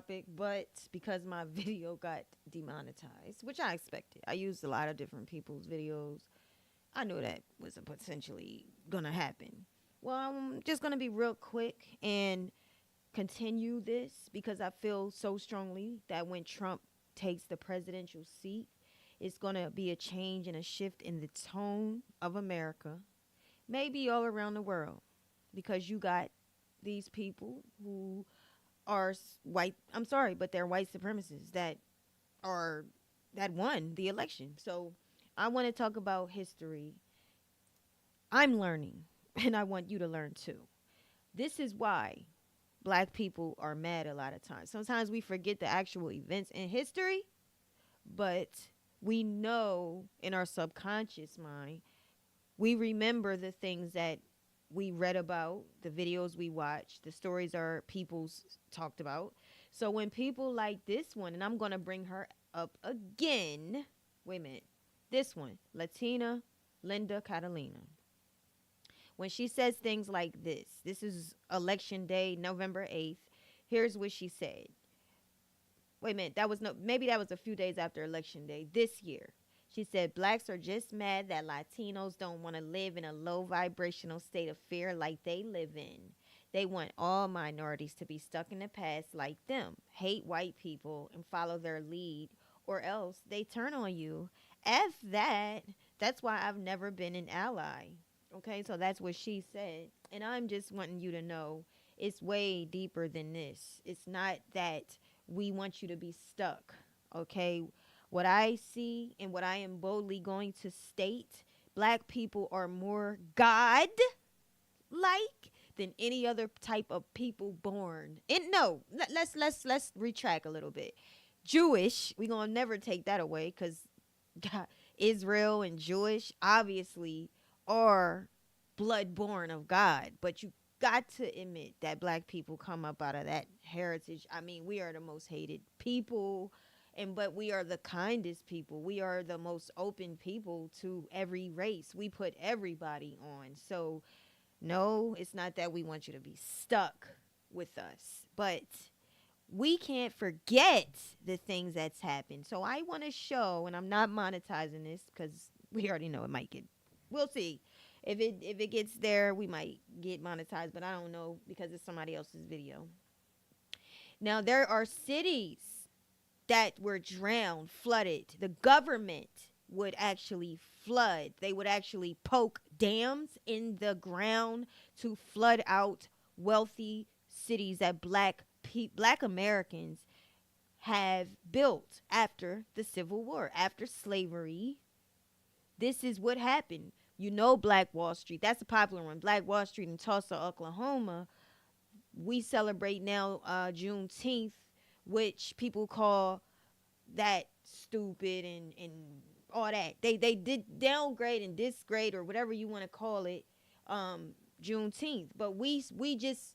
topic, but because my video got demonetized, which I expected, I used a lot of different people's videos. I knew that was potentially gonna happen. Well, I'm just gonna be real quick and continue this because I feel so strongly that when Trump takes the presidential seat, it's gonna be a change and a shift in the tone of America, maybe all around the world, because you got these people who are white. I'm sorry, but they're white supremacists are that won the election. So I want to talk about history. I'm learning, and I want you to learn too. This is why black people are mad a lot of times. Sometimes we forget the actual events in history, but we know in our subconscious mind, we remember the things that we read about, the videos we watched, the stories our people's talked about. So when people like this one, and I'm going to bring her up again. Wait a minute. This one, Latina Linda Catalina. When she says things like this is election day, November 8th. Here's what she said. Wait a minute. Maybe that was a few days after election day this year. She said, blacks are just mad that Latinos don't want to live in a low vibrational state of fear like they live in. They want all minorities to be stuck in the past like them, hate white people, and follow their lead, or else they turn on you. F that. That's why I've never been an ally. Okay, so that's what she said. And I'm just wanting you to know it's way deeper than this. It's not that we want you to be stuck, okay? What I see and what I am boldly going to state, black people are more God-like than any other type of people born. And no, let's retract a little bit. Jewish, we're going to never take that away because Israel and Jewish obviously are blood-born of God. But you got to admit that black people come up out of that heritage. I mean, we are the most hated people. But we are the kindest people. We are the most open people to every race. We put everybody on. So, no, it's not that we want you to be stuck with us. But we can't forget the things that's happened. So I want to show, and I'm not monetizing this because we already know it might get, we'll see. If it gets there, we might get monetized. But I don't know because it's somebody else's video. Now, there are cities that were drowned, flooded. The government would actually flood. They would actually poke dams in the ground to flood out wealthy cities that black Americans have built after the Civil War, after slavery. This is what happened. You know, Black Wall Street. That's a popular one. Black Wall Street in Tulsa, Oklahoma. We celebrate now Juneteenth, which people call that stupid and all that. They did downgrade and disgrade or whatever you want to call it, Juneteenth. But we just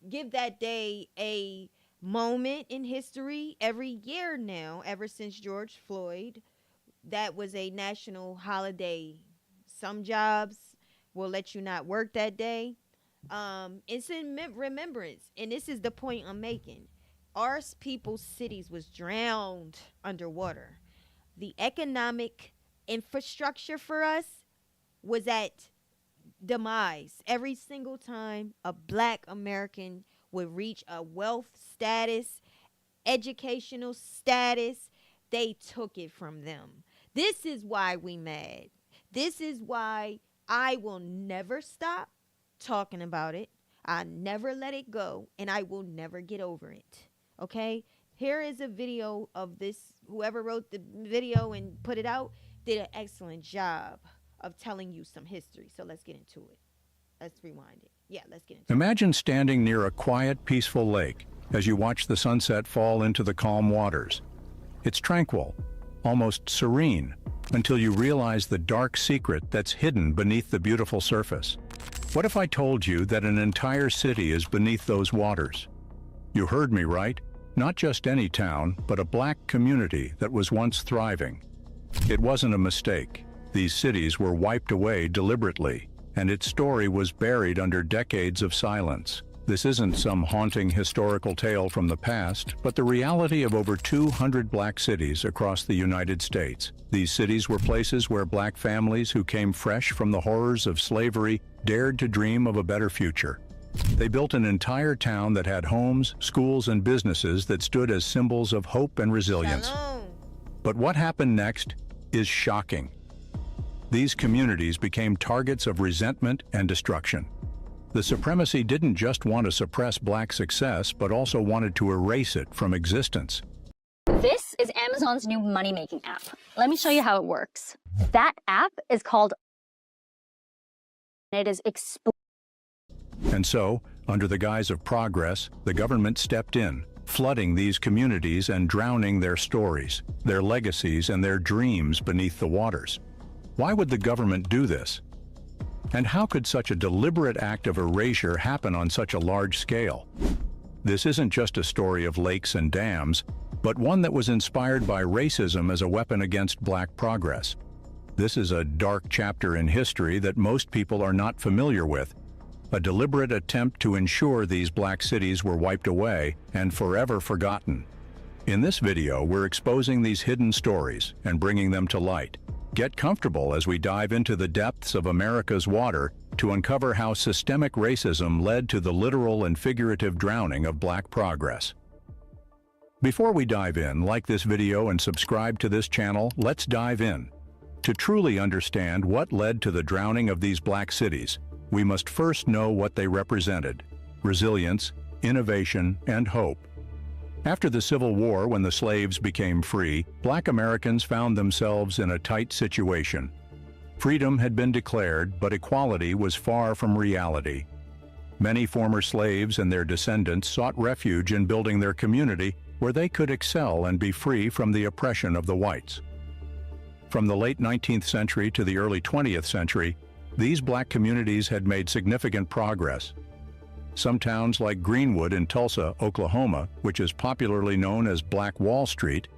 give that day a moment in history every year now, ever since George Floyd. That was a national holiday. Some jobs will let you not work that day. It's in remembrance, and this is the point I'm making. Our people's cities was drowned underwater. The economic infrastructure for us was at demise. Every single time a black American would reach a wealth status, educational status, they took it from them. This is why we mad. This is why I will never stop talking about it. I never let it go, and I will never get over it. Okay? Here is a video of this. Whoever wrote the video and put it out did an excellent job of telling you some history. So let's get into it. Let's rewind it. Yeah, let's get into it. Imagine standing near a quiet, peaceful lake as you watch the sunset fall into the calm waters. It's tranquil, almost serene, until you realize the dark secret that's hidden beneath the beautiful surface. What if I told you that an entire city is beneath those waters? You heard me right. Not just any town, but a black community that was once thriving. It wasn't a mistake. These cities were wiped away deliberately, and its story was buried under decades of silence. This isn't some haunting historical tale from the past, but the reality of over 200 black cities across the United States. These cities were places where black families who came fresh from the horrors of slavery dared to dream of a better future. They built an entire town that had homes, schools, and businesses that stood as symbols of hope and resilience. Shalom. But what happened next is shocking. These communities became targets of resentment and destruction. The supremacy didn't just want to suppress black success, but also wanted to erase it from existence. This is Amazon's new money-making app. Let me show you how it works. That app is called... It is And so, under the guise of progress, the government stepped in, flooding these communities and drowning their stories, their legacies, and their dreams beneath the waters. Why would the government do this? And how could such a deliberate act of erasure happen on such a large scale? This isn't just a story of lakes and dams, but one that was inspired by racism as a weapon against black progress. This is a dark chapter in history that most people are not familiar with, a deliberate attempt to ensure these black cities were wiped away and forever forgotten. In this video, we're exposing these hidden stories and bringing them to light. Get comfortable as we dive into the depths of America's water to uncover how systemic racism led to the literal and figurative drowning of black progress. Before we dive in, like this video and subscribe to this channel. Let's dive in. To truly understand what led to the drowning of these black cities, we must first know what they represented: resilience, innovation, and hope. After the Civil War, when the slaves became free, black Americans found themselves in a tight situation. Freedom had been declared, but equality was far from reality. Many former slaves and their descendants sought refuge in building their community where they could excel and be free from the oppression of the whites. From the late 19th century to the early 20th century, these black communities had made significant progress. Some towns like Greenwood in Tulsa, Oklahoma, which is popularly known as Black Wall Street,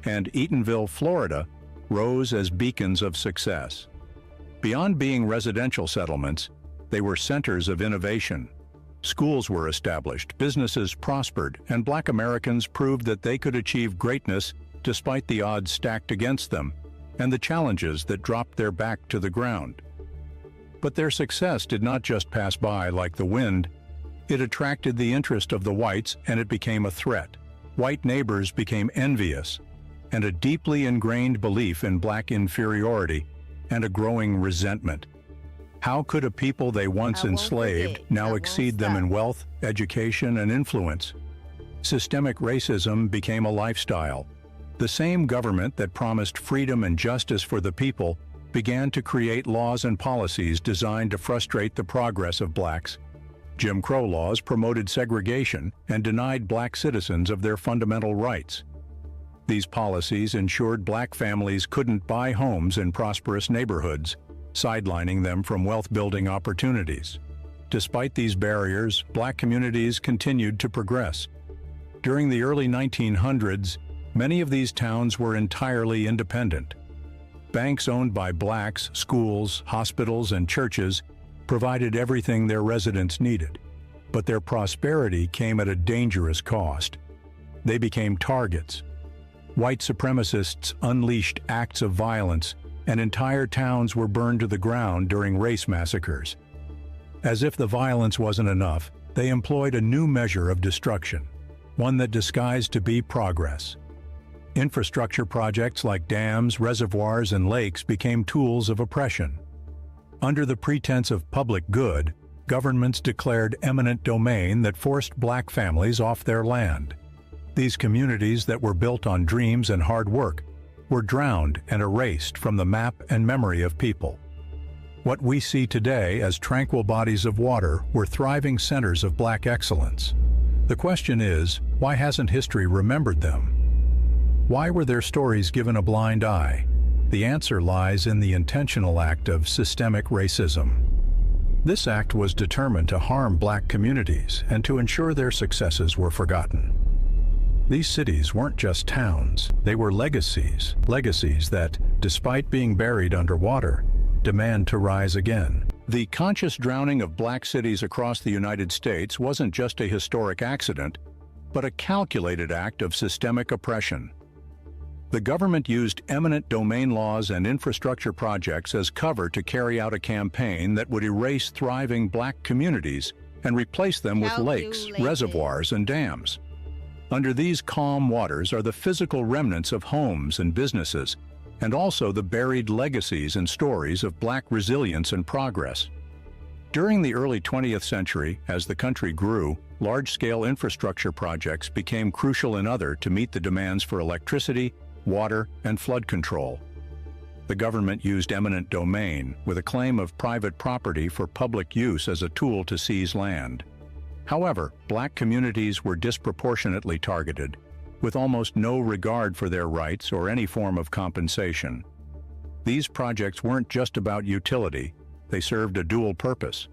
and Eatonville, Florida, rose as beacons of success. Beyond being residential settlements, they were centers of innovation. Schools were established, businesses prospered, and black Americans proved that they could achieve greatness despite the odds stacked against them and the challenges that dropped their back to the ground. But their success did not just pass by like the wind. It attracted the interest of the whites, and it became a threat. White neighbors became envious, and a deeply ingrained belief in black inferiority and a growing resentment. How could a people they once enslaved now exceed them in wealth, education, and influence? Systemic racism became a lifestyle. The same government that promised freedom and justice for the people began to create laws and policies designed to frustrate the progress of blacks. Jim Crow laws promoted segregation and denied black citizens of their fundamental rights. These policies ensured black families couldn't buy homes in prosperous neighborhoods, sidelining them from wealth-building opportunities. Despite these barriers, black communities continued to progress. During the early 1900s, many of these towns were entirely independent. Banks owned by blacks, schools, hospitals, and churches provided everything their residents needed. But their prosperity came at a dangerous cost. They became targets. White supremacists unleashed acts of violence, and entire towns were burned to the ground during race massacres. As if the violence wasn't enough, they employed a new measure of destruction, one that disguised to be progress. Infrastructure projects like dams, reservoirs, and lakes became tools of oppression. Under the pretense of public good, governments declared eminent domain that forced black families off their land. These communities that were built on dreams and hard work were drowned and erased from the map and memory of people. What we see today as tranquil bodies of water were thriving centers of black excellence. The question is, why hasn't history remembered them? Why were their stories given a blind eye? The answer lies in the intentional act of systemic racism. This act was determined to harm black communities and to ensure their successes were forgotten. These cities weren't just towns, they were legacies that, despite being buried underwater, demand to rise again. The conscious drowning of black cities across the United States wasn't just a historic accident, but a calculated act of systemic oppression. The government used eminent domain laws and infrastructure projects as cover to carry out a campaign that would erase thriving black communities and replace them with lakes, reservoirs, and dams. Under these calm waters are the physical remnants of homes and businesses, and also the buried legacies and stories of black resilience and progress. During the early 20th century, as the country grew, large-scale infrastructure projects became crucial to meet the demands for electricity, water, and flood control. The government used eminent domain with a claim of private property for public use as a tool to seize land. However, black communities were disproportionately targeted, with almost no regard for their rights or any form of compensation. These projects weren't just about utility, they served a dual purpose.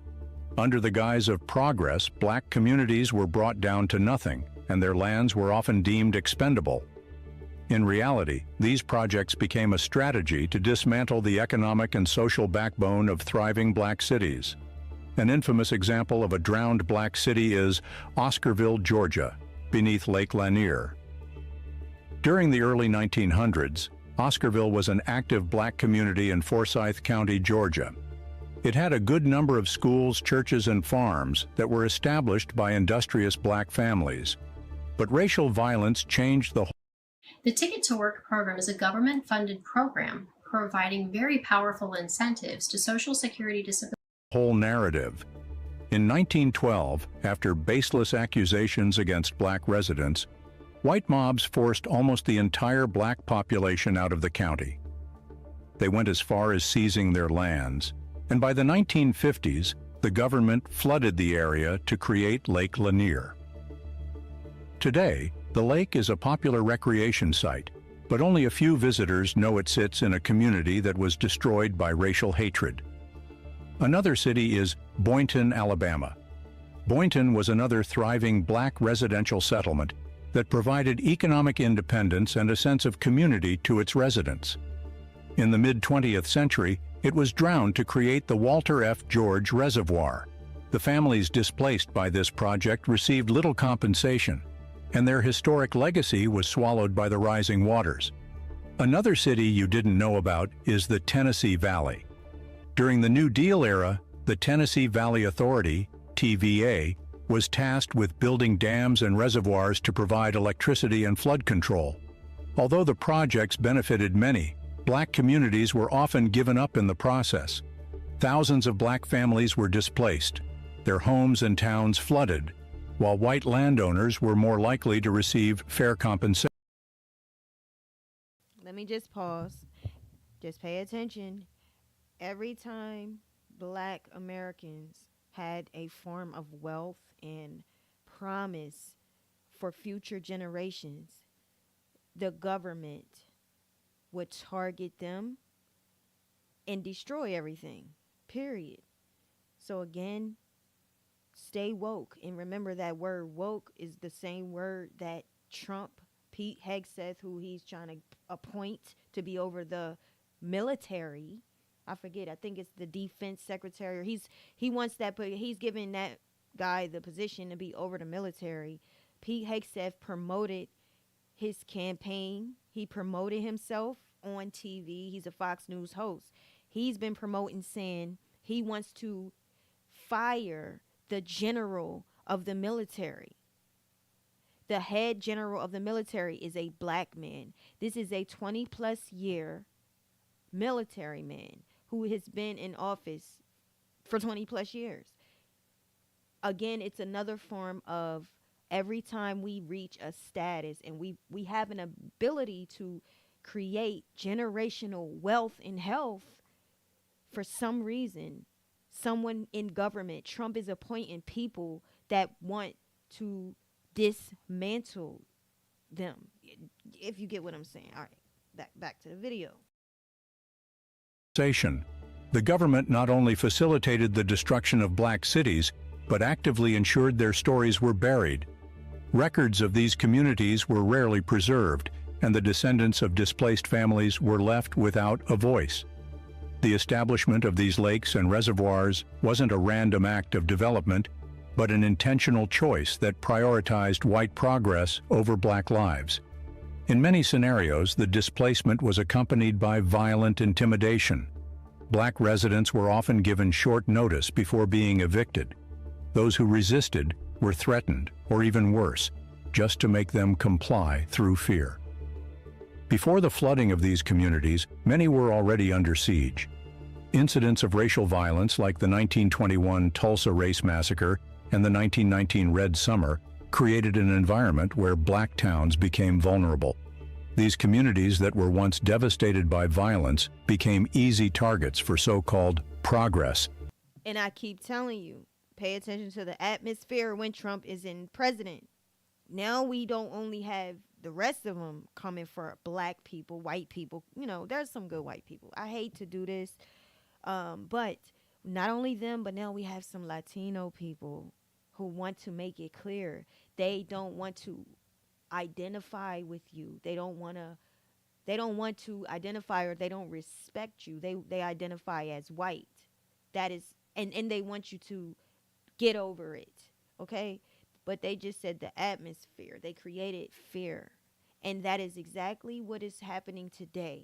Under the guise of progress, black communities were brought down to nothing, and their lands were often deemed expendable. In reality, these projects became a strategy to dismantle the economic and social backbone of thriving black cities. An infamous example of a drowned black city is Oscarville, Georgia, beneath Lake Lanier. During the early 1900s, Oscarville was an active black community in Forsyth County, Georgia. It had a good number of schools, churches, and farms that were established by industrious black families. But racial violence changed the The Ticket to Work program is a government-funded program providing very powerful incentives to Social Security disability whole narrative. In 1912, after baseless accusations against black residents, white mobs forced almost the entire black population out of the county. They went as far as seizing their lands, and by the 1950s, the government flooded the area to create Lake Lanier. Today, the lake is a popular recreation site, but only a few visitors know it sits in a community that was destroyed by racial hatred. Another city is Boynton, Alabama. Boynton was another thriving black residential settlement that provided economic independence and a sense of community to its residents. In the mid-20th century, it was drowned to create the Walter F. George Reservoir. The families displaced by this project received little compensation, and their historic legacy was swallowed by the rising waters. Another city you didn't know about is the Tennessee Valley. During the New Deal era, the Tennessee Valley Authority, TVA, was tasked with building dams and reservoirs to provide electricity and flood control. Although the projects benefited many, black communities were often given up in the process. Thousands of black families were displaced, their homes and towns flooded, while white landowners were more likely to receive fair compensation. Let me just pause. Just pay attention. Every time black Americans had a form of wealth and promise for future generations, the government would target them and destroy everything, period. So again, stay woke. And remember that word woke is the same word that Trump, Pete Hegseth, who he's trying to appoint to be over the military, I forget, I think it's the defense secretary, or he wants that, but he's giving that guy the position to be over the military. Pete Hegseth promoted his campaign. He promoted himself on TV. He's a Fox News host. He's been promoting, saying he wants to fire the general of the military. The head general of the military is a black man. This is a 20-plus year military man who has been in office for 20-plus years. Again, it's another form of every time we reach a status and we have an ability to create generational wealth and health, for some reason, someone in government, Trump is appointing people that want to dismantle them, if you get what I'm saying. All right, back to the video. The government not only facilitated the destruction of black cities, but actively ensured their stories were buried. Records of these communities were rarely preserved, and the descendants of displaced families were left without a voice. The establishment of these lakes and reservoirs wasn't a random act of development, but an intentional choice that prioritized white progress over black lives. In many scenarios, the displacement was accompanied by violent intimidation. Black residents were often given short notice before being evicted. Those who resisted were threatened, or even worse, just to make them comply through fear. Before the flooding of these communities, many were already under siege. Incidents of racial violence like the 1921 Tulsa Race Massacre and the 1919 Red Summer created an environment where black towns became vulnerable. These communities that were once devastated by violence became easy targets for so-called progress. And I keep telling you, pay attention to the atmosphere when Trump is in president. Now we don't only have the rest of them coming for black people, white people. You know, there's some good white people. I hate to do this. But not only them, but now we have some Latino people who want to make it clear they don't want to identify with you. They don't want to identify, or they don't respect you. They identify as white. That is, and they want you to get over it. Okay? But they just said the atmosphere. They created fear. And that is exactly what is happening today.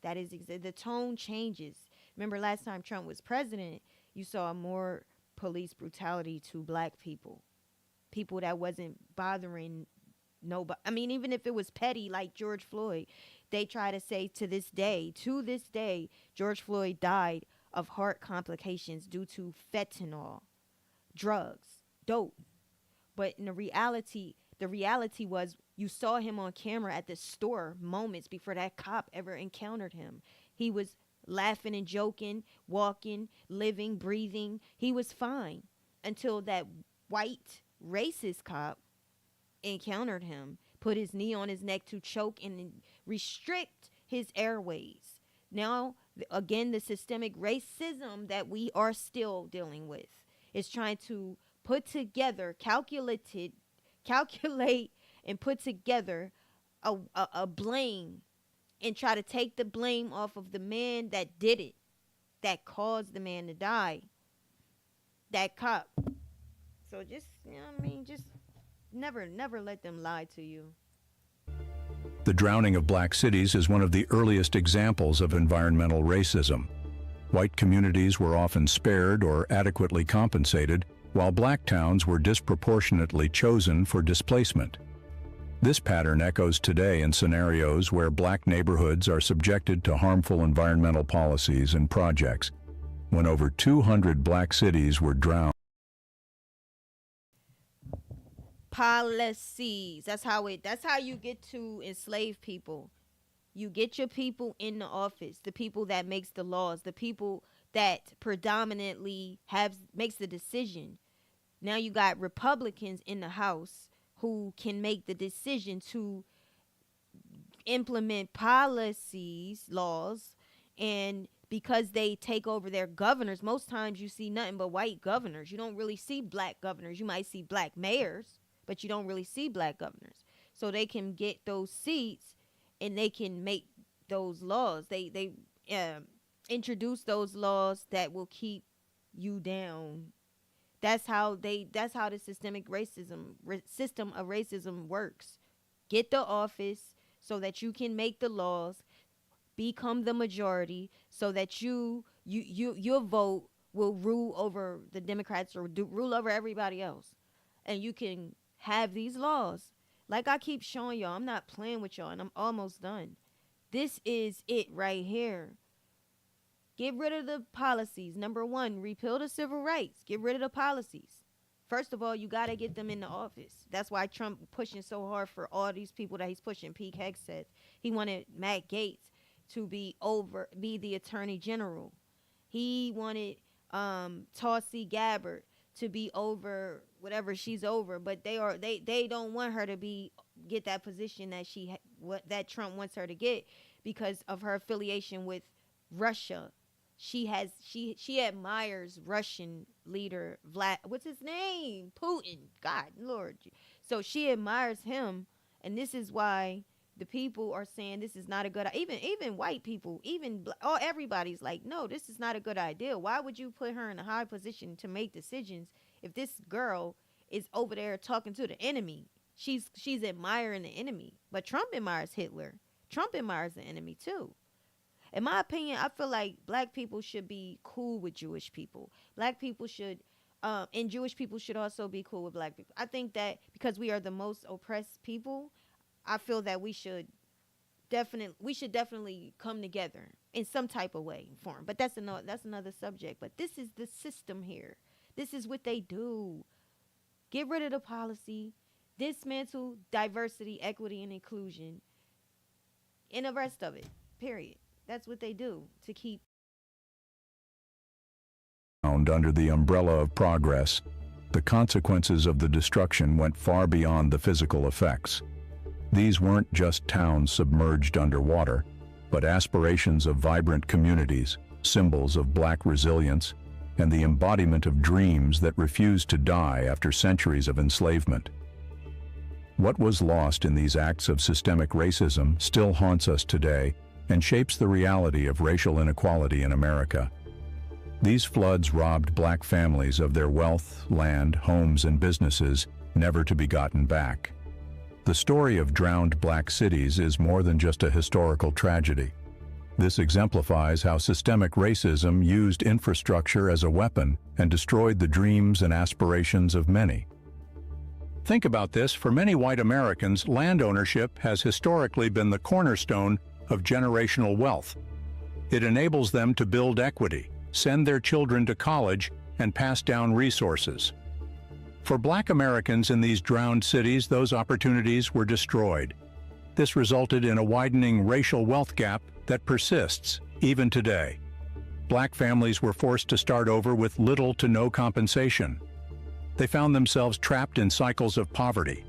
That is the tone changes. Remember last time Trump was president, you saw more police brutality to black people. People that wasn't bothering nobody. I mean, even if it was petty like George Floyd, they try to say to this day, George Floyd died of heart complications due to fentanyl, drugs, dope. But in the reality was you saw him on camera at the store moments before that cop ever encountered him. He was laughing and joking, walking, living, breathing. He was fine until that white racist cop encountered him, put his knee on his neck to choke and restrict his airways. Now, again, the systemic racism that we are still dealing with is trying to calculate and put together a blame and try to take the blame off of the man that did it, that caused the man to die, that cop. So just, you know what I mean, just never let them lie to you. The drowning of black cities is one of the earliest examples of environmental racism. White communities were often spared or adequately compensated, while black towns were disproportionately chosen for displacement. This pattern echoes today in scenarios where black neighborhoods are subjected to harmful environmental policies and projects, when over 200 black cities were drowned. Policies. That's how you get to enslave people. You get your people in the office, the people that makes the laws, the people that predominantly makes the decision. Now you got Republicans in the House who can make the decision to implement policies, laws, and because they take over their governors, most times you see nothing but white governors. You don't really see black governors. You might see black mayors, but you don't really see black governors. So they can get those seats and they can make those laws. They introduce those laws that will keep you down. That's how the systemic system of racism works. Get the office so that you can make the laws, become the majority, so that your vote will rule over the Democrats or rule over everybody else, and you can have these laws. Like I keep showing y'all, I'm not playing with y'all, and I'm almost done. This is it right here. Get rid of the policies. Number one, repeal the civil rights. Get rid of the policies. First of all, you got to get them in the office. That's why Trump pushing so hard for all these people that he's pushing. Pete Hegseth. He wanted Matt Gaetz to be the attorney general. He wanted Tulsi Gabbard to be over whatever she's over, but they don't want her to get that position that Trump wants her to get because of her affiliation with Russia. She admires Russian leader what's his name? Putin. God, Lord. So she admires him, and this is why the people are saying this is not a good, even white people, everybody's like, no, this is not a good idea. Why would you put her in a high position to make decisions if this girl is over there talking to the enemy? She's admiring the enemy. But Trump admires Hitler. Trump admires the enemy too. In my opinion, I feel like black people should be cool with Jewish people. Black people should, and Jewish people should also be cool with black people. I think that because we are the most oppressed people, I feel that we should definitely come together in some type of way, form. But that's another subject. But this is the system here. This is what they do. Get rid of the policy, dismantle diversity, equity, and inclusion, and the rest of it. Period. That's what they do to keep. Under the umbrella of progress, the consequences of the destruction went far beyond the physical effects. These weren't just towns submerged underwater, but aspirations of vibrant communities, symbols of black resilience, and the embodiment of dreams that refused to die after centuries of enslavement. What was lost in these acts of systemic racism still haunts us today and shapes the reality of racial inequality in America. These floods robbed black families of their wealth, land, homes, and businesses, never to be gotten back. The story of drowned black cities is more than just a historical tragedy. This exemplifies how systemic racism used infrastructure as a weapon and destroyed the dreams and aspirations of many. Think about this. For many white Americans, land ownership has historically been the cornerstone of generational wealth. It enables them to build equity, send their children to college, and pass down resources. For black Americans in these drowned cities, those opportunities were destroyed. This resulted in a widening racial wealth gap that persists even today. Black families were forced to start over with little to no compensation. They found themselves trapped in cycles of poverty.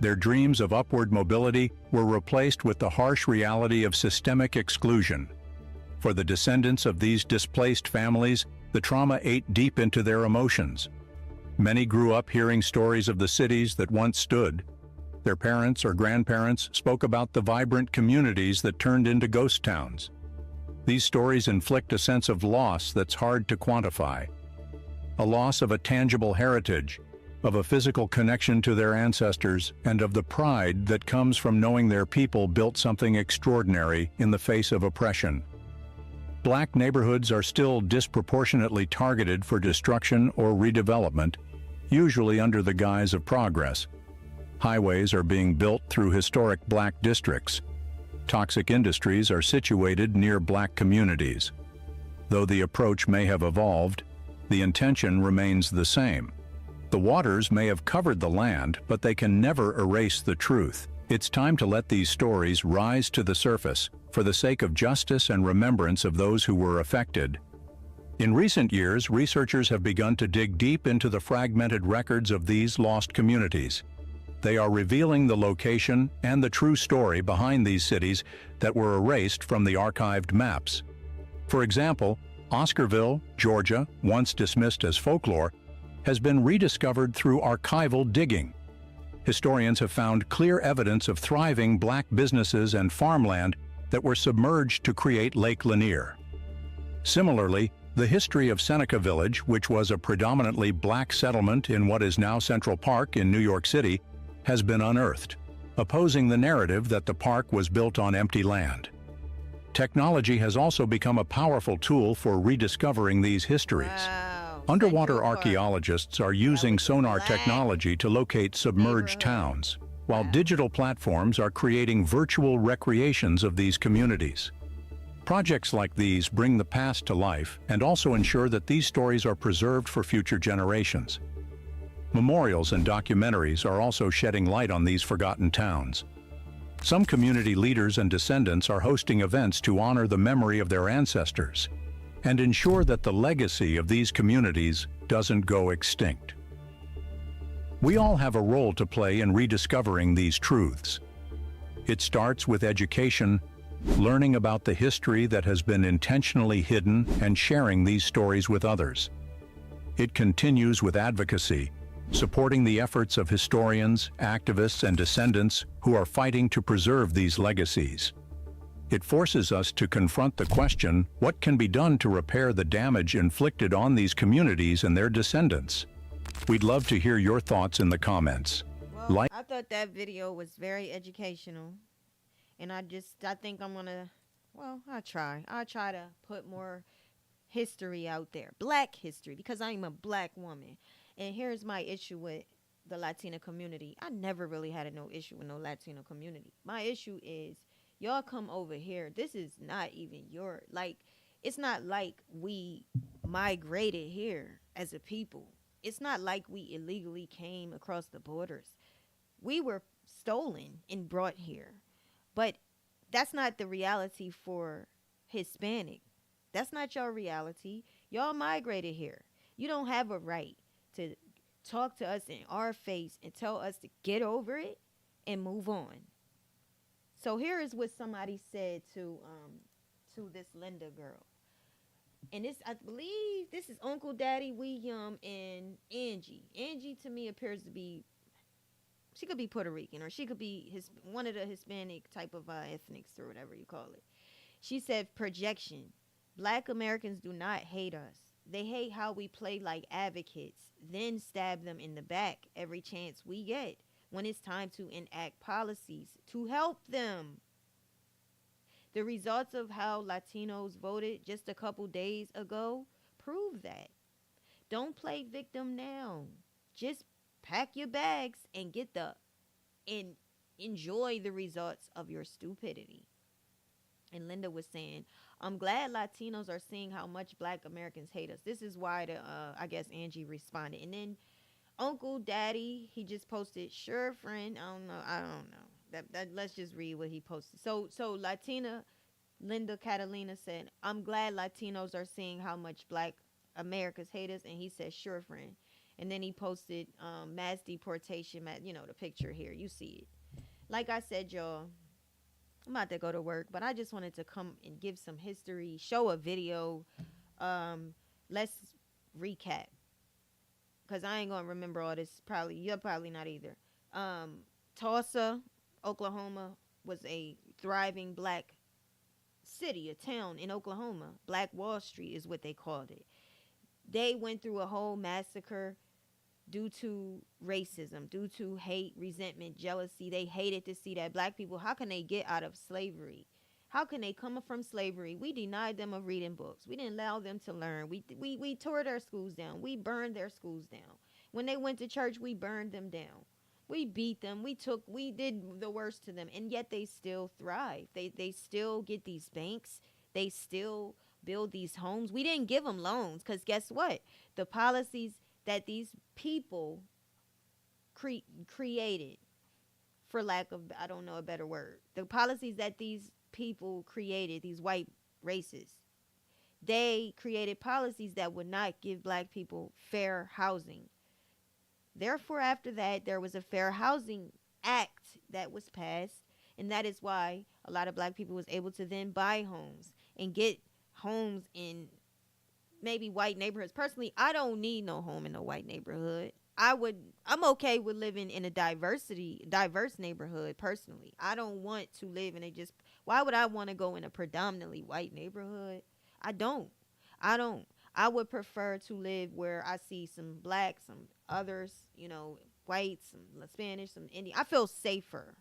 Their dreams of upward mobility were replaced with the harsh reality of systemic exclusion. For the descendants of these displaced families, the trauma ate deep into their emotions. Many grew up hearing stories of the cities that once stood. Their parents or grandparents spoke about the vibrant communities that turned into ghost towns. These stories inflict a sense of loss that's hard to quantify. A loss of a tangible heritage, of a physical connection to their ancestors, and of the pride that comes from knowing their people built something extraordinary in the face of oppression. Black neighborhoods are still disproportionately targeted for destruction or redevelopment, usually under the guise of progress. Highways are being built through historic black districts. Toxic industries are situated near black communities. Though the approach may have evolved, the intention remains the same. The waters may have covered the land, but they can never erase the truth. It's time to let these stories rise to the surface for the sake of justice and remembrance of those who were affected. In recent years, researchers have begun to dig deep into the fragmented records of these lost communities. They are revealing the location and the true story behind these cities that were erased from the archived maps. For example, Oscarville, Georgia, once dismissed as folklore, has been rediscovered through archival digging. Historians have found clear evidence of thriving black businesses and farmland that were submerged to create Lake Lanier. Similarly, the history of Seneca Village, which was a predominantly black settlement in what is now Central Park in New York City, has been unearthed, opposing the narrative that the park was built on empty land. Technology has also become a powerful tool for rediscovering these histories. Wow. Underwater Central Park. Archaeologists are using sonar technology to locate submerged towns, while digital platforms are creating virtual recreations of these communities. Projects like these bring the past to life and also ensure that these stories are preserved for future generations. Memorials and documentaries are also shedding light on these forgotten towns. Some community leaders and descendants are hosting events to honor the memory of their ancestors and ensure that the legacy of these communities doesn't go extinct. We all have a role to play in rediscovering these truths. It starts with education, learning about the history that has been intentionally hidden, and sharing these stories with others. It continues with advocacy, supporting the efforts of historians, activists, and descendants who are fighting to preserve these legacies. It forces us to confront the question, what can be done to repair the damage inflicted on these communities and their descendants? We'd love to hear your thoughts in the comments. Well, I thought that video was very educational. And I think I'm gonna, well, I try to put more history out there, black history, because I'm a black woman. And here's my issue with the Latina community. I never really had no issue with no Latino community. My issue is y'all come over here. This is not even your, like, it's not like we migrated here as a people. It's not like we illegally came across the borders. We were stolen and brought here. But that's not the reality for Hispanic. That's not your reality. Y'all migrated here. You don't have a right to talk to us in our face and tell us to get over it and move on. So here is what somebody said to this Linda girl. And this, I believe, this is Uncle Daddy, William, and Angie. Angie to me appears to be, she could be Puerto Rican, or she could be one of the Hispanic type of ethnics, or whatever you call it. She said, projection. Black Americans do not hate us. They hate how we play like advocates, then stab them in the back every chance we get when it's time to enact policies to help them. The results of how Latinos voted just a couple days ago prove that. Don't play victim now. Just pack your bags and enjoy the results of your stupidity. And Linda was saying, I'm glad Latinos are seeing how much Black Americans hate us. This is why I guess Angie responded. And then Uncle Daddy, he just posted, sure, friend. I don't know. That let's just read what he posted. So Latina Linda Catalina said, I'm glad Latinos are seeing how much Black Americans hate us. And he said, sure, friend. And then he posted mass deportation, the picture here. You see it. Like I said, y'all, I'm about to go to work, but I just wanted to come and give some history, show a video. Let's recap, because I ain't going to remember all this. You're probably not either. Tulsa, Oklahoma was a thriving Black city, a town in Oklahoma. Black Wall Street is what they called it. They went through a whole massacre due to racism, due to hate, resentment, jealousy. They hated to see that Black people, how can they get out of slavery? How can they come from slavery? We denied them of reading books. We didn't allow them to learn. We tore their schools down. We burned their schools down. When they went to church, we burned them down. We beat them. We did the worst to them. And yet they still thrive. They still get these banks. They still build these homes. We didn't give them loans, because guess what? The policies that these people created, for lack of, I don't know a better word, the policies that these people created, these white races, they created policies that would not give Black people fair housing. Therefore, after that, there was a Fair Housing Act that was passed, and that is why a lot of Black people was able to then buy homes and get homes in maybe white neighborhoods. Personally, I don't need no home in a white neighborhood. I'm okay with living in a diverse neighborhood. Personally, I don't want to live in why would I want to go in a predominantly white neighborhood? I don't. I would prefer to live where I see some Black, some others, white, some Spanish, some Indian. I feel safer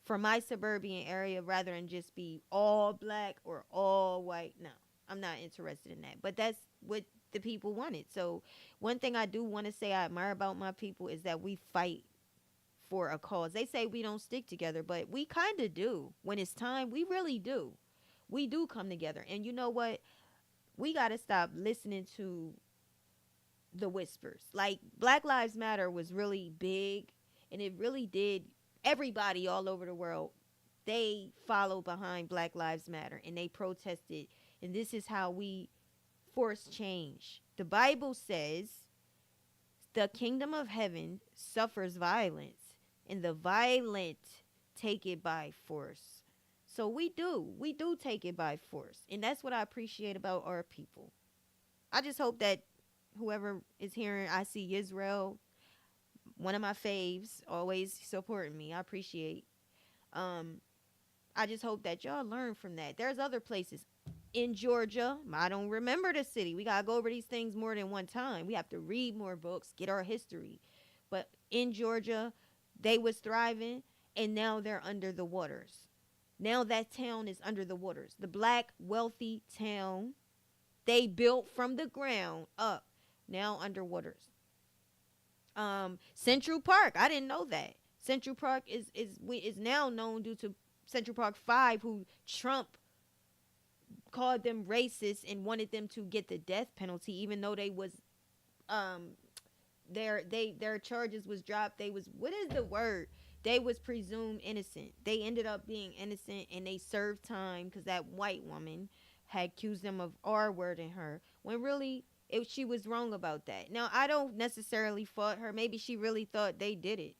for my suburban area rather than just be all Black or all white. No, I'm not interested in that. But that's what the people wanted. So one thing I do want to say I admire about my people is that we fight for a cause. They say we don't stick together, but we kind of do. When it's time, we really do. We do come together. And you know what? We got to stop listening to the whispers. Like, Black Lives Matter was really big, and it really did. Everybody all over the world, they followed behind Black Lives Matter, and they protested. And this is how we force change. The Bible says the kingdom of heaven suffers violence, and the violent take it by force. So we do take it by force. And that's what I appreciate about our people. I just hope that whoever is hearing I See Israel, One of my faves, always supporting me. I appreciate. Um, I just hope that y'all learn from that. There's other places in Georgia. I don't remember the city. We gotta go over these things more than one time. We have to read more books, get our history. But in Georgia, they was thriving, and now they're under the waters. Now that town is under the waters. The black wealthy town they built from the ground up, now under waters. Central Park, I didn't know that. Central Park is now known due to Central Park 5, who Trump called them racist and wanted them to get the death penalty, even though they was their charges was dropped. They was, what is the word? They was presumed innocent. They ended up being innocent, and they served time because that white woman had accused them of R-wording her, when really she was wrong about that. Now, I don't necessarily fault her. Maybe she really thought they did it.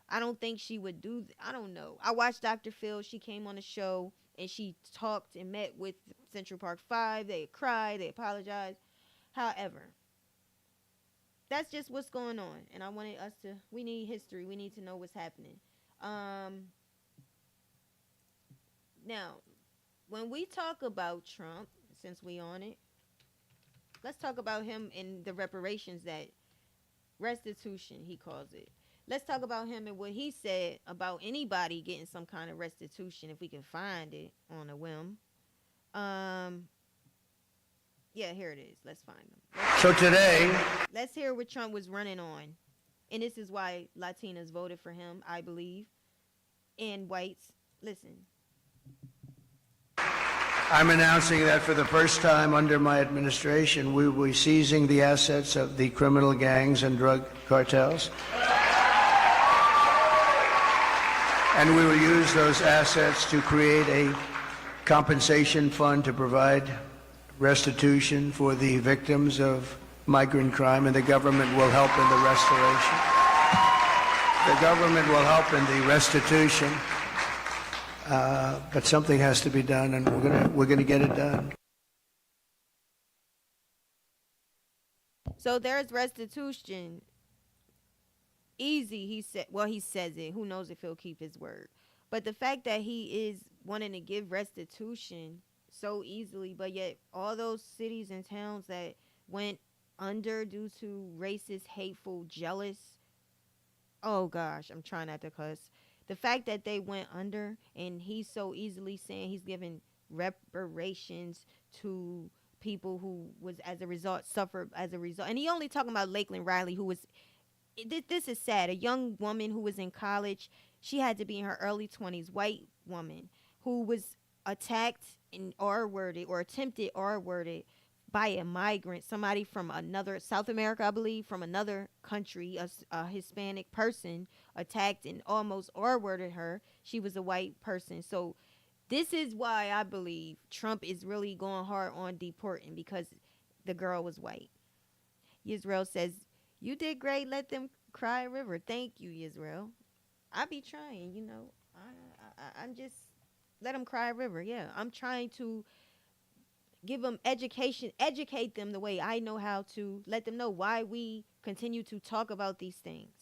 I don't think she would do I don't know. I watched Dr. Phil. She came on the show, and she talked and met with Central Park 5. They cried. They apologized. However, that's just what's going on. And I wanted us to, we need history. We need to know what's happening. Now, when we talk about Trump, since we on it, let's talk about him and the reparations, that restitution, he calls it. Let's talk about him and what he said about anybody getting some kind of restitution, if we can find it on a whim. Yeah, here it is. Let's find them. So today, Let's hear what Trump was running on. And this is why Latinos voted for him, I believe. And whites. Listen. I'm announcing that for the first time under my administration, we will be seizing the assets of the criminal gangs and drug cartels. And we will use those assets to create a compensation fund to provide restitution for the victims of migrant crime, and the government will help in the restoration. The government will help in the restitution, but something has to be done, and we're gonna get it done. So there's restitution. Easy, he said. Well, he says it. Who knows if he'll keep his word. But the fact that he is wanting to give restitution so easily, but yet all those cities and towns that went under due to racist, hateful, jealous, oh gosh, I'm trying not to cuss. The fact that they went under, and he's so easily saying he's giving reparations to people who was as a result suffered as a result. And he only talking about Lakeland Riley, who was, this is sad, a young woman who was in college. She had to be in her early 20s, white woman, who was attacked and R-worded, or attempted R-worded, by a migrant, somebody from another, South America, I believe, from another country, a Hispanic person attacked and almost R-worded her. She was a white person. So this is why I believe Trump is really going hard on deporting, because the girl was white. Yisrael says, you did great. Let them cry a river. Thank you, Yisrael. I be trying, you know. I'm just, let them cry a river. Yeah, I'm trying to give them education, educate them the way I know how to, let them know why we continue to talk about these things.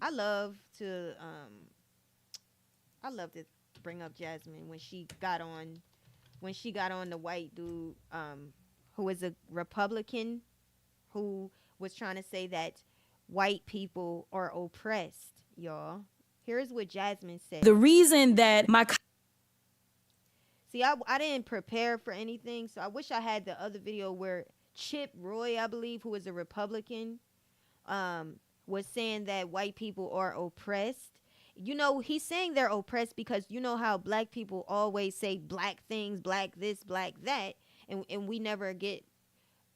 I love to bring up Jasmine when she got on the white dude who is a Republican, who was trying to say that white people are oppressed, y'all. Here's what Jasmine said. The reason that my See, I didn't prepare for anything, so I wish I had the other video where Chip Roy, I believe, who is a Republican, was saying that white people are oppressed. You know, he's saying they're oppressed because you know how black people always say black things, black this, black that, and we never get,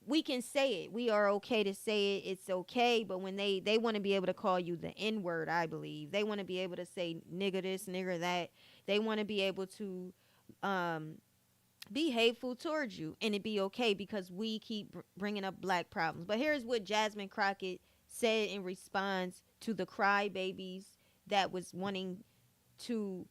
we can say it. We are okay to say it. It's okay. But when they want to be able to call you the N-word, I believe. They want to be able to say nigger this, nigger that. They want to be able to be hateful towards you, and it be okay because we keep bringing up black problems. But here's what Jasmine Crockett said in response to the crybabies that was wanting to,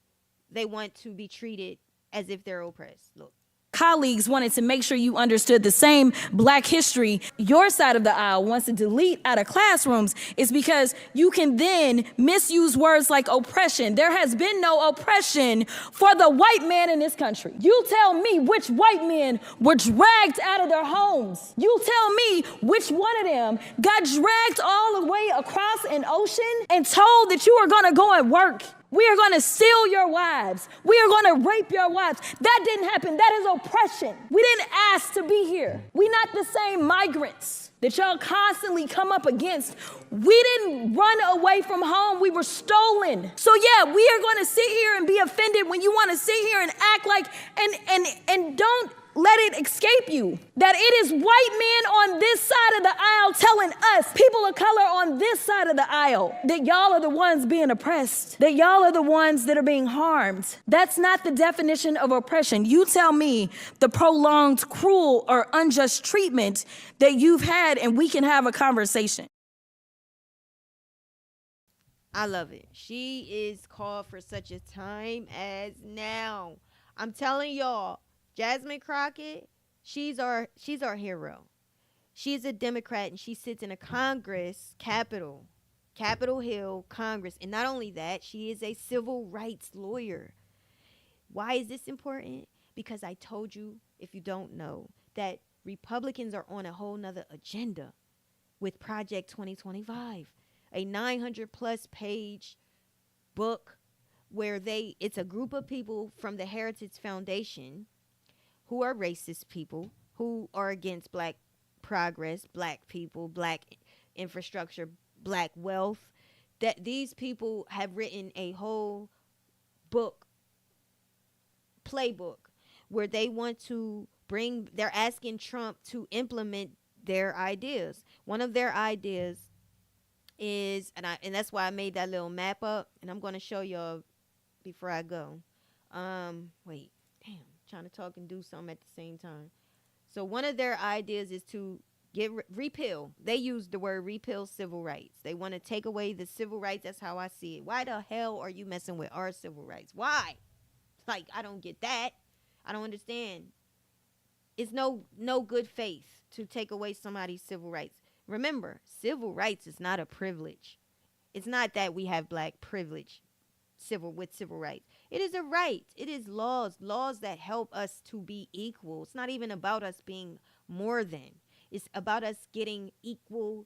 they want to be treated as if they're oppressed. Look. colleagues wanted to make sure you understood the same Black history your side of the aisle wants to delete out of classrooms is because you can then misuse words like oppression. There has been no oppression for the white man in this country. You tell me which white men were dragged out of their homes. You tell me which one of them got dragged all the way across an ocean and told that you are gonna go and work. We are going to steal your wives. We are going to rape your wives. That didn't happen. That is oppression. We didn't ask to be here. We not the same migrants that y'all constantly come up against. We didn't run away from home. We were stolen. So yeah, we are going to sit here and be offended when you want to sit here and act like, and don't let it escape you that it is white men on this side of the aisle telling us, people of color on this side of the aisle, that y'all are the ones being oppressed, that y'all are the ones that are being harmed. That's not the definition of oppression. You tell me the prolonged, cruel, or unjust treatment that you've had, and we can have a conversation. I love it. She is called for such a time as now. I'm telling y'all, Jasmine Crockett, she's our hero. She's a Democrat and she sits in a Congress, Capitol Hill Congress. And not only that, she is a civil rights lawyer. Why is this important? Because I told you, if you don't know, that Republicans are on a whole nother agenda with Project 2025, a 900 plus page book where it's a group of people from the Heritage Foundation who are racist people, who are against Black progress, Black people, Black infrastructure, Black wealth, that these people have written a whole book, playbook, where they want to they're asking Trump to implement their ideas. One of their ideas is, and that's why I made that little map up, and I'm going to show y'all before I go. Wait, damn. Trying to talk and do something at the same time. So one of their ideas is to repeal. They use the word repeal civil rights. They want to take away the civil rights. That's how I see it. Why the hell are you messing with our civil rights? Why? Like, I don't get that. I don't understand. It's no good faith to take away somebody's civil rights. Remember, civil rights is not a privilege. It's not that we have Black privilege civil rights. It is a right. It is laws that help us to be equal. It's not even about us being more than. It's about us getting equal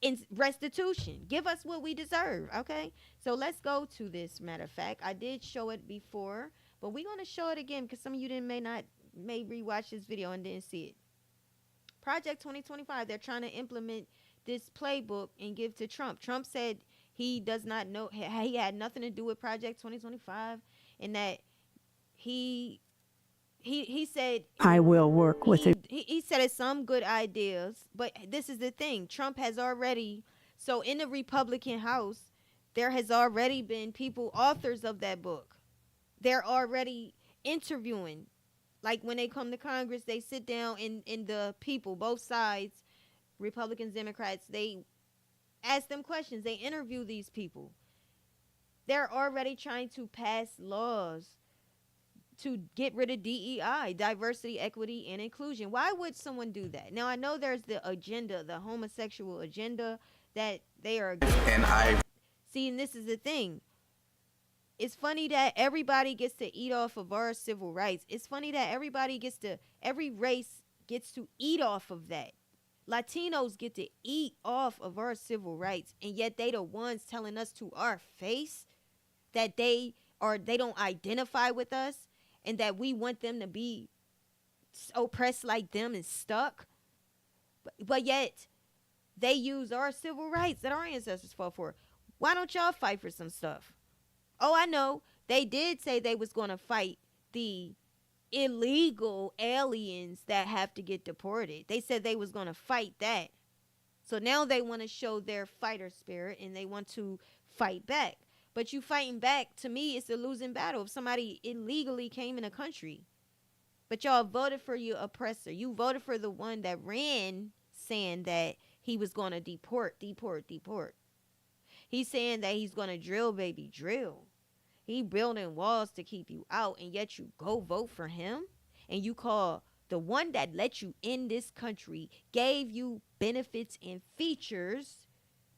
in restitution. Give us what we deserve, okay? So let's go to this. Matter of fact, I did show it before, but we're going to show it again because some of you may rewatch this video and didn't see it. Project 2025, they're trying to implement this playbook and give to Trump. Trump said he does not know, he had nothing to do with Project 2025, and that he said I will work with it. He said it's some good ideas, but this is the thing. Trump has already, so in the Republican House, there has already been people, authors of that book. They're already interviewing. Like when they come to Congress, they sit down in the people, both sides, Republicans, Democrats, they ask them questions. They interview these people. They're already trying to pass laws to get rid of DEI, diversity, equity, and inclusion. Why would someone do that? Now, I know there's the agenda, the homosexual agenda that they are against. See, and this is the thing. It's funny that everybody gets to eat off of our civil rights. It's funny that every race gets to eat off of that. Latinos get to eat off of our civil rights, and yet they the ones telling us to our face that they don't identify with us and that we want them to be oppressed like them and stuck. But yet they use our civil rights that our ancestors fought for. Why don't y'all fight for some stuff? Oh, I know. They did say they was going to fight the illegal aliens that have to get deported. They said they was going to fight that. So now they want to show their fighter spirit and they want to fight back. But you fighting back, to me, it's a losing battle. If somebody illegally came in a country, but y'all voted for your oppressor. You voted for the one that ran saying that he was going to deport. He's saying that he's going to drill, He building walls to keep you out, and yet you go vote for him. and you call the one that let you in this country, gave you benefits and features,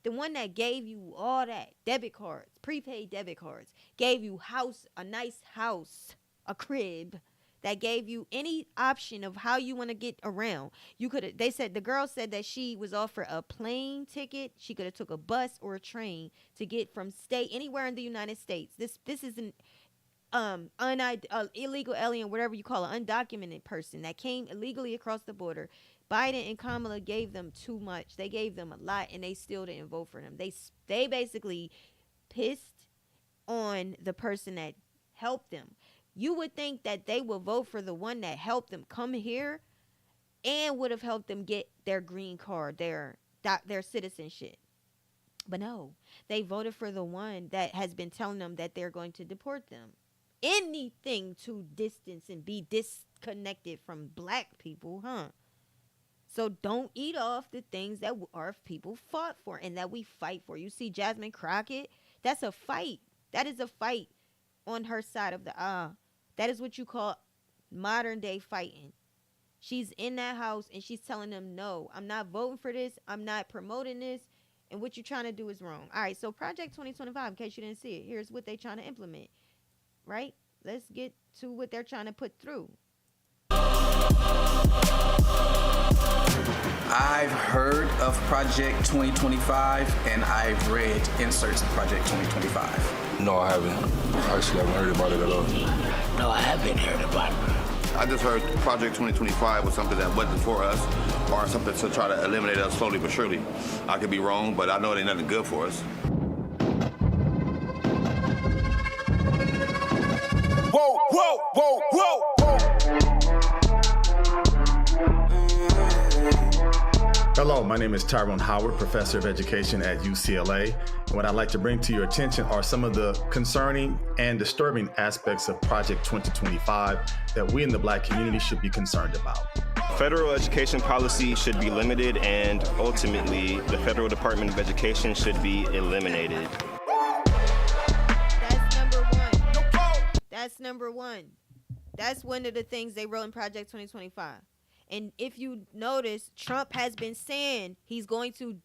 the one that gave you all that, debit cards, prepaid debit cards, gave you a nice house, a crib, that gave you any option of how you want to get around. They said, the girl said that she was offered a plane ticket. She could have took a bus or a train to get from anywhere in the United States. This is an illegal alien, whatever you call it, undocumented person that came illegally across the border. Biden and Kamala gave them too much. They gave them a lot, and they still didn't vote for them. They basically pissed on the person that helped them. You would think that they would vote for the one that helped them come here and would have helped them get their green card, their citizenship. But no, they voted for the one that has been telling them that they're going to deport them. Anything to distance and be disconnected from black people, huh? So don't eat off the things that our people fought for and that we fight for. You see Jasmine Crockett? That's a fight. That is a fight on her side of the aisle. That is what you call modern day fighting. She's in that house and she's telling them, no, I'm not voting for this. I'm not promoting this. And what you're trying to do is wrong. All right, so Project 2025, in case you didn't see it, here's what they're trying to implement. Right? Let's get to what they're trying to put through. I've heard of Project 2025 and I've read inserts of Project 2025. No, I haven't. Actually, I haven't heard about it at all. No, I haven't heard about it. I just heard Project 2025 was something that wasn't for us or something to try to eliminate us slowly but surely. I could be wrong, but I know it ain't nothing good for us. Whoa, whoa, whoa, whoa, whoa. Hello, my name is Tyrone Howard, Professor of Education at UCLA. And what I'd like to bring to your attention are some of the concerning and disturbing aspects of Project 2025 that we in the Black community should be concerned about. Federal education policy should be limited, and ultimately, the Federal Department of Education should be eliminated. That's number one. That's one of the things they wrote in Project 2025. And if you notice, Trump has been saying he's going to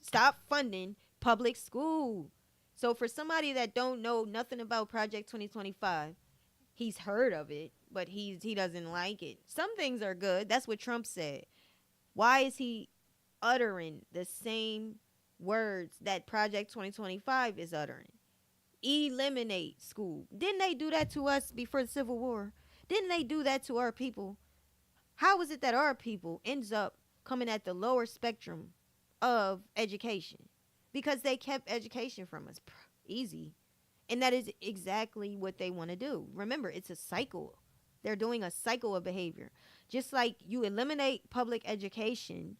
stop funding public school. So for somebody that don't know nothing about Project 2025, he's heard of it, but he doesn't like it. Some things are good. That's what Trump said. Why is he uttering the same words that Project 2025 is uttering? Eliminate school. Didn't they do that to us before the Civil War? Didn't they do that to our people? How is it that our people ends up coming at the lower spectrum of education? Because they kept education from us. Easy. And that is exactly what they want to do. Remember, it's a cycle. They're doing a cycle of behavior. Just like you eliminate public education,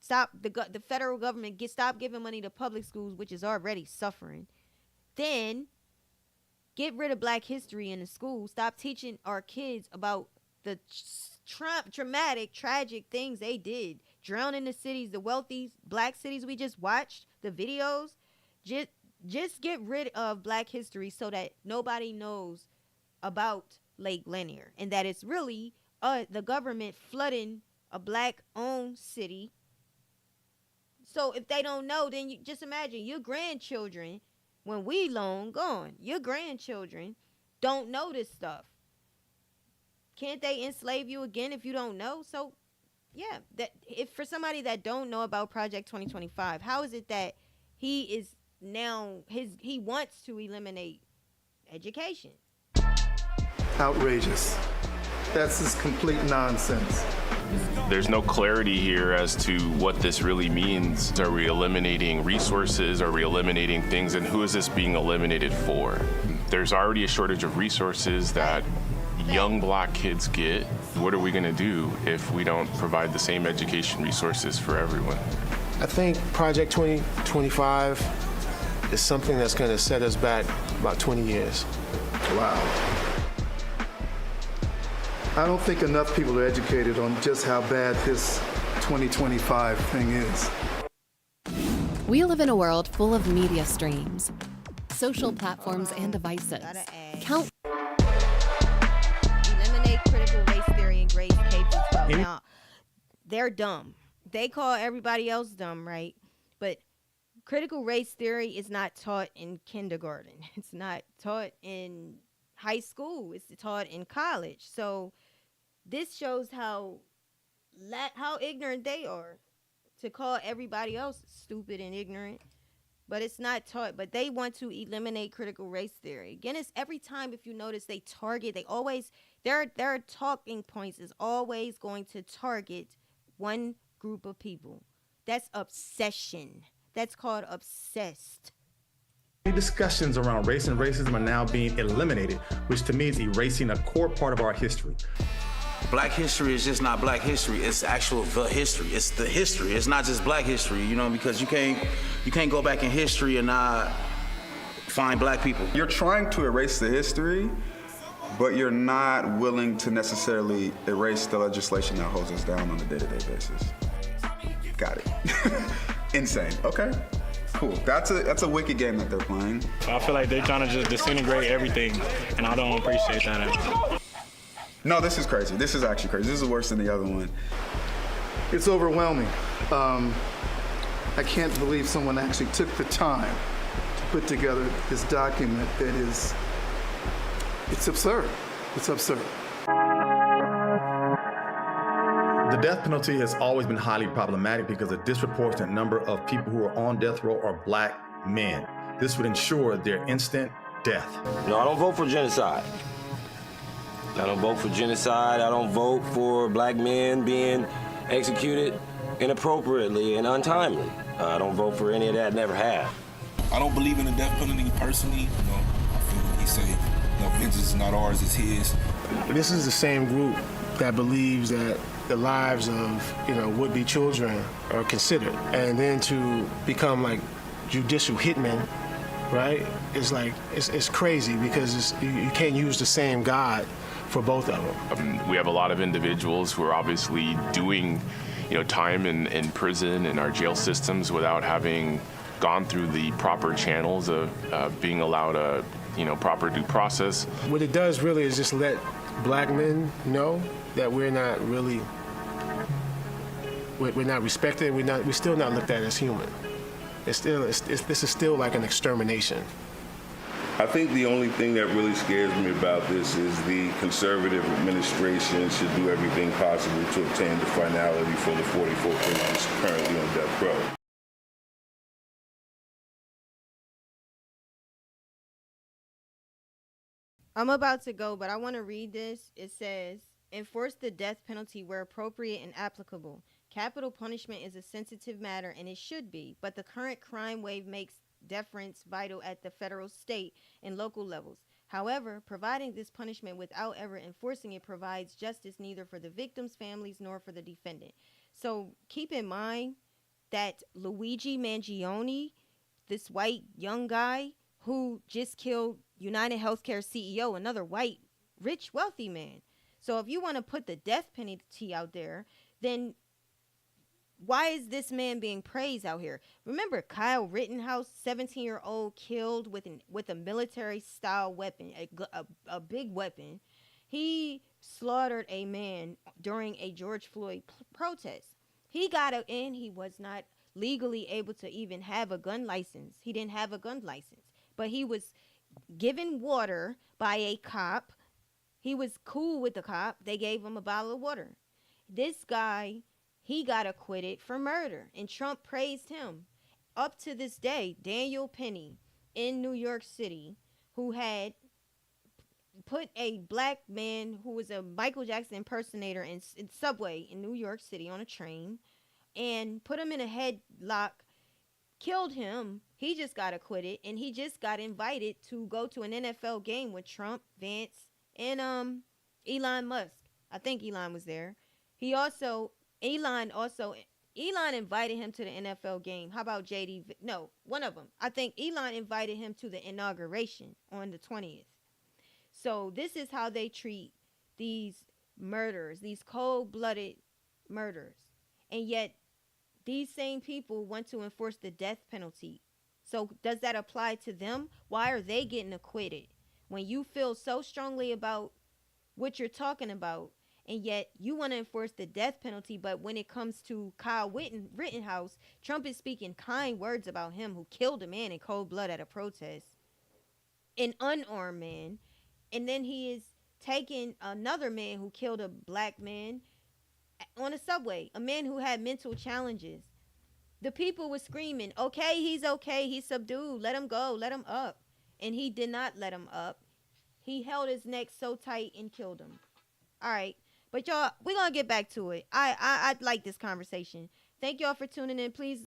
stop the federal government, stop giving money to public schools, which is already suffering. Then get rid of Black history in the school. Stop teaching our kids about the traumatic, tragic things they did. Drowning the cities, the wealthy Black cities we just watched, the videos. Just get rid of Black history so that nobody knows about Lake Lanier. And that it's really the government flooding a Black-owned city. So if they don't know, then you just imagine your grandchildren, when we long gone, your grandchildren don't know this stuff. Can't they enslave you again if you don't know? So, yeah, that if for somebody that don't know about Project 2025, how is it that he is now he wants to eliminate education? Outrageous. That's just complete nonsense. There's no clarity here as to what this really means. Are we eliminating resources? Are we eliminating things? And who is this being eliminated for? There's already a shortage of resources that young Black kids get. What are we going to do if we don't provide the same education resources for everyone? I think Project 2025 is something that's going to set us back about 20 years. Wow. I don't think enough people are educated on just how bad this 2025 thing is. We live in a world full of media streams, social platforms, and devices. Eliminate critical race they're dumb. They call everybody else dumb, right? But critical race theory is not taught in kindergarten. It's not taught in high school. It's taught in college. So this shows how ignorant they are to call everybody else stupid and ignorant. But it's not taught. But they want to eliminate critical race theory. Again, it's every time, if you notice, they always, their talking points is always going to target one group of people. That's obsession. That's called obsessed. Discussions around race and racism are now being eliminated, which to me is erasing a core part of our history. Black history is just not black history. It's the history. It's the history. It's not just black history, because you can't go back in history and not find black people. You're trying to erase the history, but you're not willing to necessarily erase the legislation that holds us down on a day-to-day basis. Got it. Insane. Okay. Cool. That's a wicked game that they're playing. I feel like they're trying to just disintegrate everything, and I don't appreciate that. No, this is crazy. This is actually crazy. This is worse than the other one. It's overwhelming. I can't believe someone actually took the time to put together this document that is, it's absurd. It's absurd. The death penalty has always been highly problematic because a disproportionate number of people who are on death row are black men. This would ensure their instant death. No, I don't vote for genocide. I don't vote for genocide. I don't vote for black men being executed inappropriately and untimely. I don't vote for any of that, never have. I don't believe in the death penalty personally. I feel what he say, vengeance is not ours, it's his. This is the same group that believes that the lives of, would-be children are considered. And then to become like judicial hitmen, right? It's like, it's crazy because you can't use the same God for both of them. We have a lot of individuals who are obviously doing, time in prison and our jail systems without having gone through the proper channels of being allowed a, proper due process. What it does really is just let black men know that we're not respected. We're still not looked at as human. This is still like an extermination. I think the only thing that really scares me about this is the conservative administration should do everything possible to obtain the finality for the 44 prisoners currently on death row. I'm about to go, but I want to read this. It says, enforce the death penalty where appropriate and applicable. Capital punishment is a sensitive matter, and it should be, but the current crime wave makes deference vital at the federal, state, and local levels. However, providing this punishment without ever enforcing it provides justice neither for the victims' families nor for the defendant. So keep in mind that Luigi Mangione, this white young guy who just killed United Healthcare CEO, another white, rich, wealthy man. So if you want to put the death penalty out there, then why is this man being praised out here? Remember Kyle Rittenhouse, 17-year-old, killed with a military-style weapon, a big weapon. He slaughtered a man during a George Floyd protest. He got in. He was not legally able to even have a gun license. He didn't have a gun license. But he was given water by a cop. He was cool with the cop. They gave him a bottle of water. This guy, he got acquitted for murder, and Trump praised him. Up to this day, Daniel Penny in New York City, who had put a black man who was a Michael Jackson impersonator in subway in New York City on a train, and put him in a headlock, killed him. He just got acquitted, and he just got invited to go to an NFL game with Trump, Vance, and Elon Musk. I think Elon was there. Elon invited him to the NFL game. How about JD? No, one of them. I think Elon invited him to the inauguration on the 20th. So this is how they treat these murderers, these cold-blooded murderers. And yet these same people want to enforce the death penalty. So does that apply to them? Why are they getting acquitted? When you feel so strongly about what you're talking about, and yet you want to enforce the death penalty. But when it comes to Kyle Rittenhouse, Trump is speaking kind words about him, who killed a man in cold blood at a protest, an unarmed man, and then he is taking another man who killed a black man on a subway, a man who had mental challenges. The people were screaming, okay, he's subdued, let him go, let him up. And he did not let him up. He held his neck so tight and killed him. All right, but y'all, we're gonna get back to it. I like this conversation. Thank y'all for tuning in. Please